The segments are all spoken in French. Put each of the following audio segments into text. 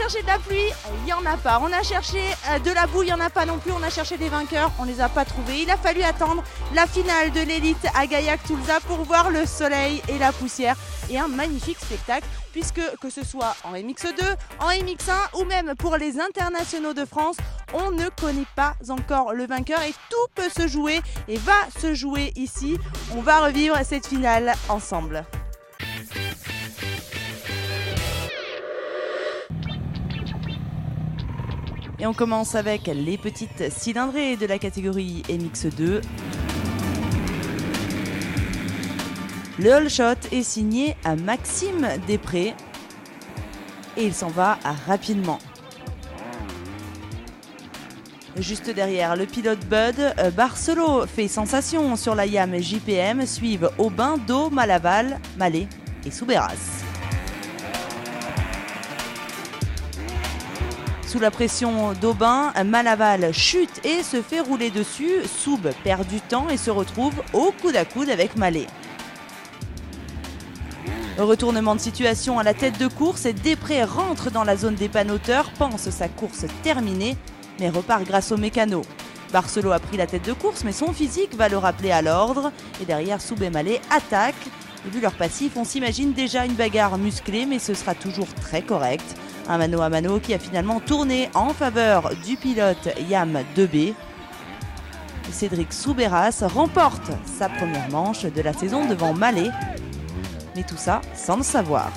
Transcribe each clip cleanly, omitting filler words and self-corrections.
cherché de la pluie, il n'y en a pas. On a cherché de la boue, il n'y en a pas non plus. On a cherché des vainqueurs, on ne les a pas trouvés. Il a fallu attendre la finale de l'élite à Gaillac-Toulza pour voir le soleil et la poussière. Et un magnifique spectacle, puisque que ce soit en MX2, en MX1 ou même pour les internationaux de France, on ne connaît pas encore le vainqueur et tout peut se jouer et va se jouer ici. On va revivre cette finale ensemble. Et on commence avec les petites cylindrées de la catégorie MX2. Le all shot est signé à Maxime Després et il s'en va rapidement. Juste derrière le pilote Bud, Barcelo fait sensation sur la YAM JPM, suivent Aubin, Do, Malaval, Mallet et Soubeyras. Sous la pression d'Aubin, Malaval chute et se fait rouler dessus. Soub perd du temps et se retrouve au coude à coude avec Mallet. Retournement de situation à la tête de course et Després rentre dans la zone des panneauteurs, pense sa course terminée, mais repart grâce au mécano. Barcelo a pris la tête de course, mais son physique va le rappeler à l'ordre. Et derrière, Soub et Mallet attaquent. Et vu leur passif, on s'imagine déjà une bagarre musclée, mais ce sera toujours très correct. Un mano à mano qui a finalement tourné en faveur du pilote YAM 2B. Cédric Soubeyras remporte sa première manche de la saison devant Mallet. Mais tout ça sans le savoir.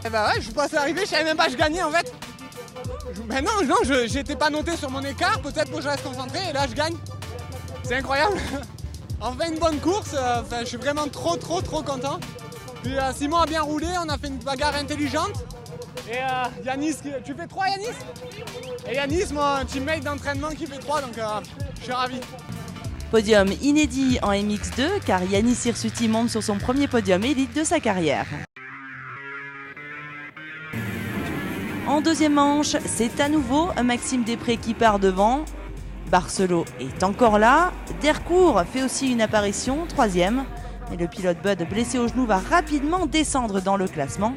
Eh ben ouais, je suis passé arrivé, je savais même pas que je gagnais en fait. Ben non, j'étais pas noté sur mon écart, peut-être que je reste concentré et là je gagne. C'est incroyable. Enfin une bonne course, je suis vraiment trop content. Puis Simon a bien roulé, on a fait une bagarre intelligente. Et Yanis, tu fais 3 Yanis? Et Yanis, mon teammate d'entraînement qui fait 3, donc je suis ravi. Podium inédit en MX2 car Yanis Hirsuti monte sur son premier podium élite de sa carrière. En deuxième manche, c'est à nouveau Maxime Després qui part devant. Barcelo est encore là. Dercourt fait aussi une apparition, troisième. Et le pilote Bud, blessé au genou, va rapidement descendre dans le classement.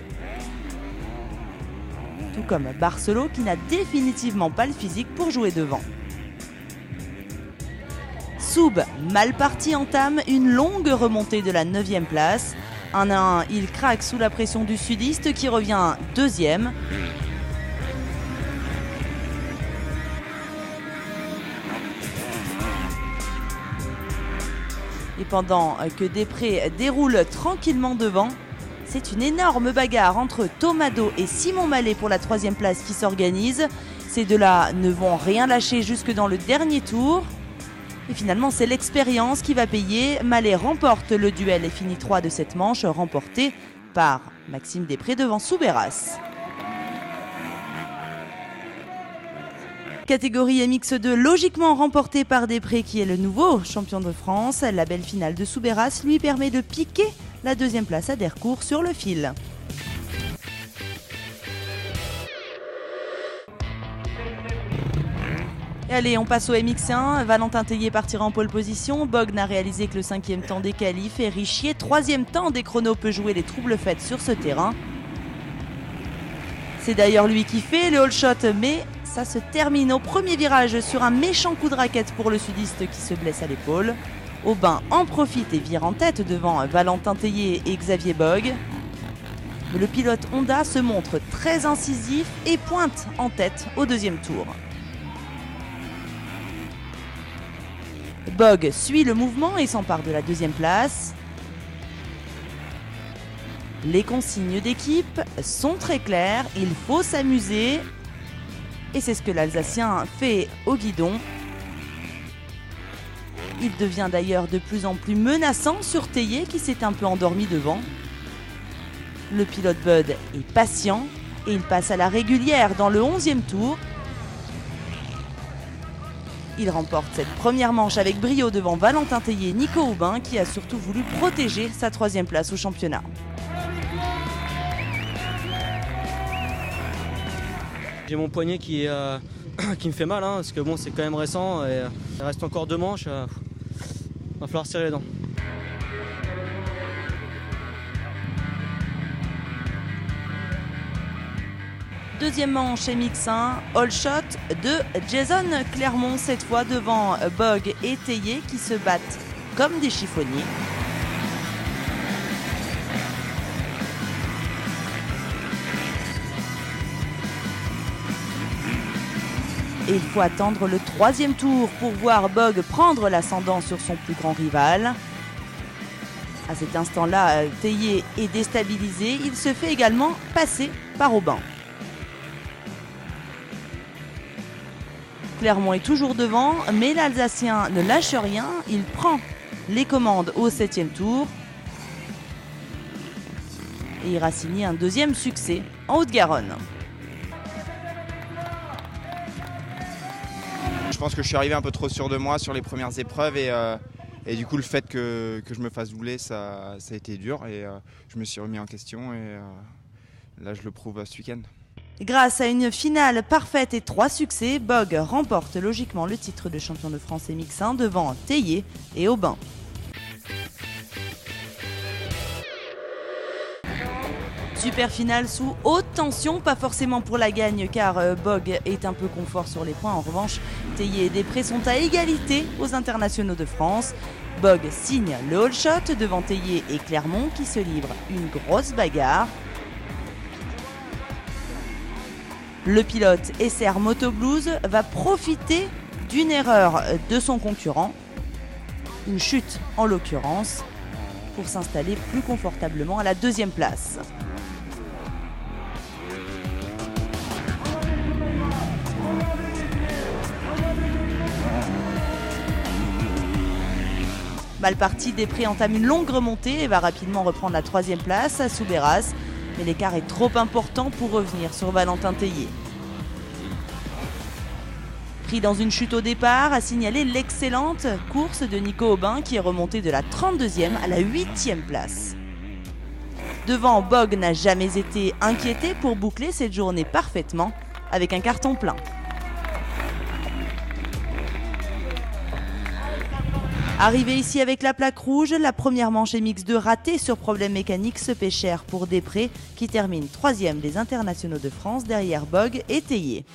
Tout comme Barcelo qui n'a définitivement pas le physique pour jouer devant. Soub, mal parti, entame une longue remontée de la 9e place. 1 à 1, il craque sous la pression du sudiste qui revient deuxième. Et pendant que Després déroule tranquillement devant, c'est une énorme bagarre entre Thomas Do et Simon Mallet pour la 3e place qui s'organise. Ces deux-là ne vont rien lâcher jusque dans le dernier tour. Et finalement, c'est l'expérience qui va payer. Mallet remporte le duel et finit 3 de cette manche, remportée par Maxime Després devant Soubeyras. Catégorie MX2 logiquement remportée par Després qui est le nouveau champion de France. La belle finale de Soubeyras lui permet de piquer la 2e place à Dercourt sur le fil. Et allez, on passe au MX1. Valentin Tellier partira en pole position. Bog n'a réalisé que le 5e temps des qualifs. Et Richier, 3e temps des chronos, peut jouer les troubles faites sur ce terrain. C'est d'ailleurs lui qui fait le all shot, mais ça se termine au premier virage sur un méchant coup de raquette pour le sudiste qui se blesse à l'épaule. Aubin en profite et vire en tête devant Valentin Tellier et Xavier Bog. Le pilote Honda se montre très incisif et pointe en tête au 2e tour. Bog suit le mouvement et s'empare de la 2e place. Les consignes d'équipe sont très claires, il faut s'amuser. Et c'est ce que l'Alsacien fait au guidon. Il devient d'ailleurs de plus en plus menaçant sur Tellier qui s'est un peu endormi devant. Le pilote Bud est patient et il passe à la régulière dans le 11e tour. Il remporte cette première manche avec brio devant Valentin Tellier et Nico Aubin qui a surtout voulu protéger sa 3e place au championnat. J'ai mon poignet qui me fait mal, parce que bon, c'est quand même récent et il reste encore 2 manches. Va falloir serrer les dents. Deuxième manche chez Mix1, all shot de Jason Clermont, cette fois devant Bog et Théier qui se battent comme des chiffonniers. Et il faut attendre le troisième tour pour voir Bog prendre l'ascendant sur son plus grand rival. À cet instant-là, Théier est déstabilisé. Il se fait également passer par Aubin. Clermont est toujours devant, mais l'Alsacien ne lâche rien. Il prend les commandes au 7e tour. Et ira signer un deuxième succès en Haute-Garonne. Je pense que je suis arrivé un peu trop sûr de moi sur les premières épreuves et du coup le fait que je me fasse doubler ça a été dur et je me suis remis en question et là je le prouve ce week-end. Grâce à une finale parfaite et 3 succès, Bog remporte logiquement le titre de champion de France et Mix1 devant Théier et Aubin. Super finale sous haute tension, pas forcément pour la gagne car Bog est un peu confort sur les points. En revanche, Théier et Després sont à égalité aux internationaux de France. Bog signe le all shot devant Théier et Clermont qui se livrent une grosse bagarre. Le pilote SR Moto Blues va profiter d'une erreur de son concurrent, une chute en l'occurrence, pour s'installer plus confortablement à la 2e place. Mal parti, Després entame une longue remontée et va rapidement reprendre la 3e place à Soubeyras. Mais l'écart est trop important pour revenir sur Valentin Théier. Pris dans une chute au départ, a signalé l'excellente course de Nico Aubin qui est remonté de la 32e à la 8e place. Devant, Bog n'a jamais été inquiété pour boucler cette journée parfaitement avec un carton plein. Arrivé ici avec la plaque rouge, la première manche MX2 ratée sur problème mécanique se paie cher pour Després qui termine 3e des internationaux de France derrière Bog et Théier.